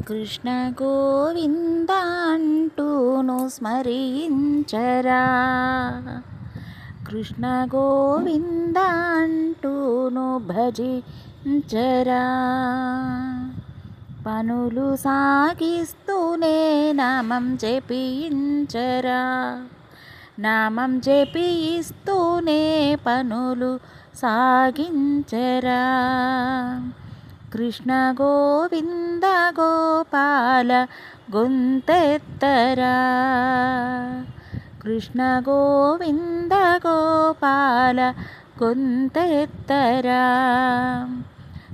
కృష్ణ గోవింద అంటూను స్మరించరా, కృష్ణ గోవింద అంటూను భజించరా. పనులు సాగిస్తూనే నామం జపించరా, నామం జపిస్తూనే పనులు సాగించరా. కృష్ణ గోవింద గోపాల గొంతెత్తరా, కృష్ణ గోవింద గోపాల గొంతెత్తరా.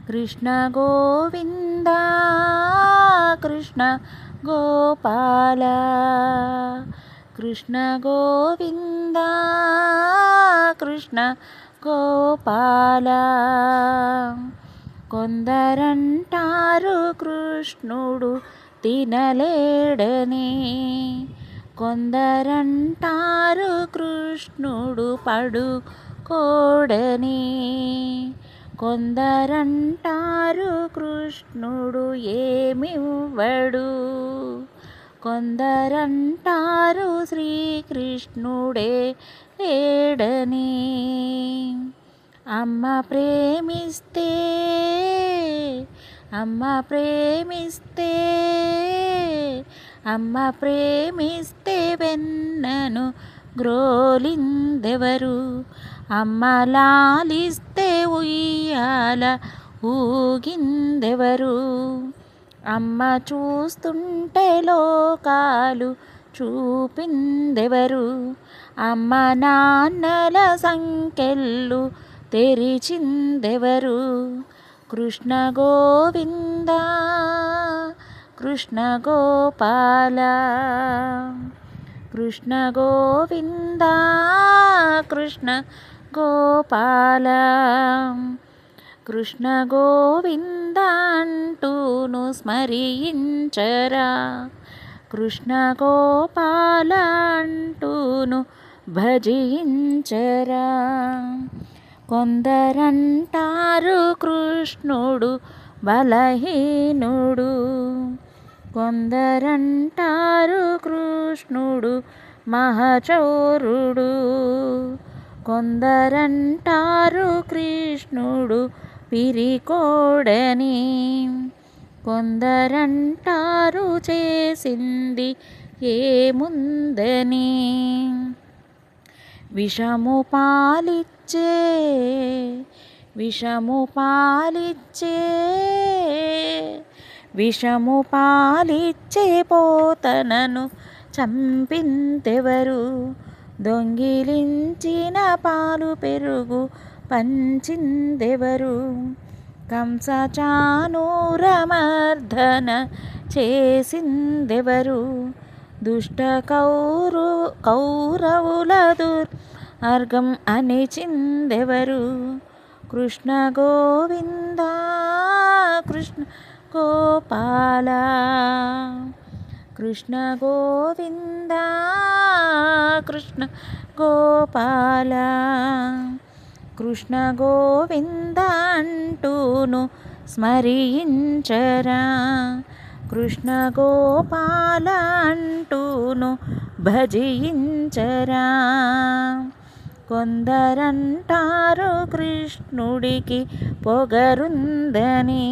కృష్ణ గోవింద కృష్ణ గోపాల, కృష్ణ గోవింద కృష్ణ గోపాల. కొందరంటారు కృష్ణుడు తినలేడని, కొందరంటారు కృష్ణుడు పడుకోడని, కొందరంటారు కృష్ణుడు ఏమివ్వడు, కొందరంటారు శ్రీకృష్ణుడే లేడని. అమ్మ ప్రేమిస్తే, అమ్మ ప్రేమిస్తే, అమ్మ ప్రేమిస్తే వెన్నను గ్రోలిందెవరు, అమ్మ లాలిస్తే ఉయ్యాల ఊగిందెవరు. అమ్మ చూస్తుంటే లోకాలు చూపిందెవరు, అమ్మ నాన్నల సంకెళ్ళు తెరిచిందెవరు. కృష్ణ గోవింద కృష్ణ గోపాల, కృష్ణ గోవింద కృష్ణ గోపాల. కృష్ణ గోవింద అంటూను స్మరించరా, కృష్ణ గోపాల అంటూను భజించరా. కొందరంటారు కృష్ణుడు బలహీనుడు, కొందరంటారు కృష్ణుడు మహచోరుడు, కొందరంటారు కృష్ణుడు పిరికోడని, కొందరంటారు చేసింది ఏముందని. విషము పాలిచ్చే, విషము పాలిచ్చే, విషము పాలిచ్చే పోతనను చంపిందెవరు, దొంగిలించిన పాలు పెరుగు పంచిందెవరు. కంస చానూరమర్దన చేసిందెవరు, దుష్ట కౌరవుల దుర్మార్గం అణిచిందెవరు. కృష్ణ గోవింద కృష్ణ గోపాల, కృష్ణ గోవింద కృష్ణ గోపాల. కృష్ణ గోవింద అంటూను స్మరించరా, కృష్ణ గోపాల అంటూను భజించరా. కొందరంటారు కృష్ణుడికి పొగరుందని,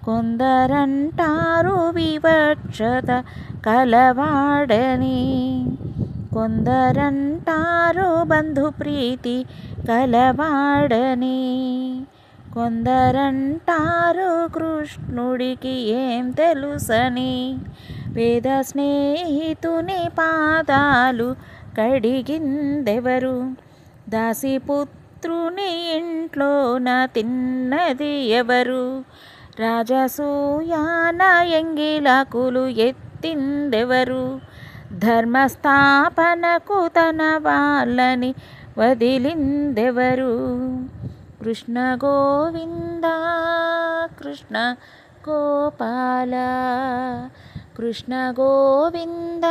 కొందరంటారు వివక్షత కలవాడని, కొందరంటారు బంధుప్రీతి కలవాడని, కొందరంటారు కృష్ణుడికి ఏం తెలుసని. వేద స్నేహితుని పాదాలు కడిగిందెవరు, దాసిపుత్రుని ఇంట్లోన తిన్నది ఎవరు. రాజసూయాన ఎంగిలాకులు ఎత్తిందెవరు, ధర్మస్థాపనకు తన వాళ్ళని వదిలిందెవరు. కృష్ణ గోవింద కృష్ణ గోపాల, కృష్ణ గోవింద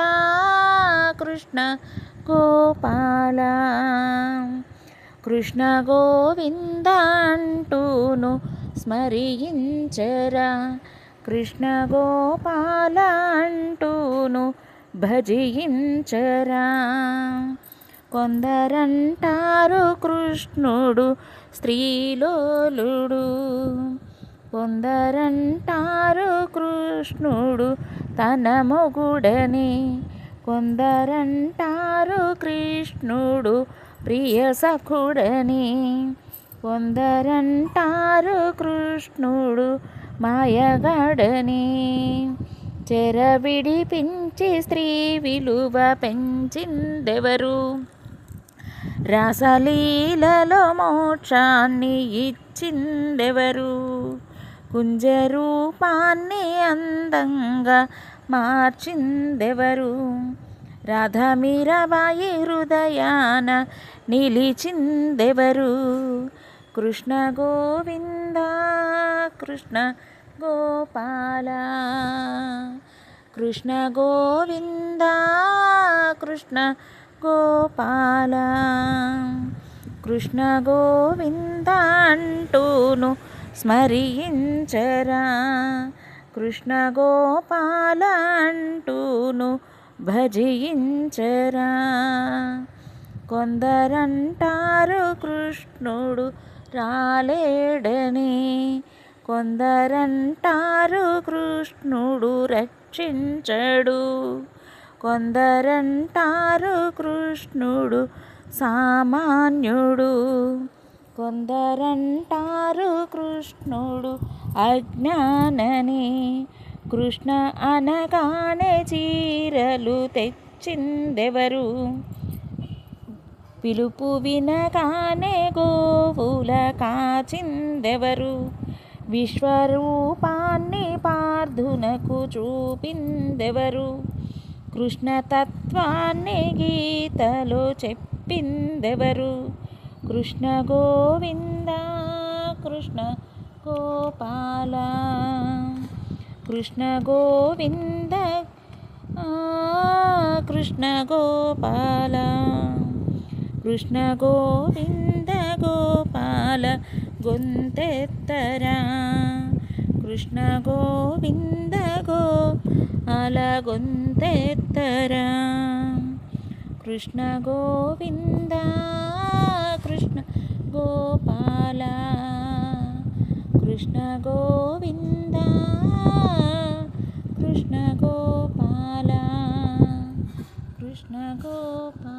కృష్ణ గోపాల. కృష్ణ గోవింద అంటూను స్మరించరా, కృష్ణ గోపాల అంటూను భజించరా. కొందరంటారు కృష్ణుడు స్త్రీలోలుడు, కొందరంటారు కృష్ణుడు తన మొగుడని, కొందరంటారు కృష్ణుడు ప్రియ సఖుడని, కొందరంటారు కృష్ణుడు మాయగాడని. చెర విడిపించి స్త్రీ విలువ పెంచిందెవరు, రాసలీలలో మోక్షాన్ని ఇచ్చిందెవరు, కుంజరూపాన్ని అందంగా మార్చిందెవరు, రాధమీరాబాయి హృదయాన నిలిచిందెవరు. కృష్ణ గోవింద కృష్ణ గోపాల, కృష్ణ గోవింద కృష్ణ గోపాల, కృష్ణ గోవింద అంటూను స్మరించరా. కృష్ణ గోపాల అంటూను భజించరా. కొందరంటారు కృష్ణుడు రాలేడని, కొందరంటారు కృష్ణుడు రక్షించడు, కొందరంటారు కృష్ణుడు సామాన్యుడు, కొందరంటారు కృష్ణుడు అజ్ఞానని. కృష్ణ అనగానే చీరలు తెచ్చిందెవరు, పిలుపు వినగానే గోవుల కాచిందెవరు, విశ్వరూపాన్ని పార్థునకు చూపిందెవరు, కృష్ణతత్వాన్ని గీతలో చెప్పిందెవరు. కృష్ణ గోవింద కృష్ణ గోపాల, కృష్ణ గోవింద కృష్ణ గోపాల, కృష్ణ గోవింద గోపాల గొంతెత్తరా. కృష్ణ గోవింద గోపాల గొంతెత్తరా. కృష్ణ గోవింద కృష్ణ గోపాల, కృష్ణ గోవింద కృష్ణ గోపాల, కృష్ణ గోపాల.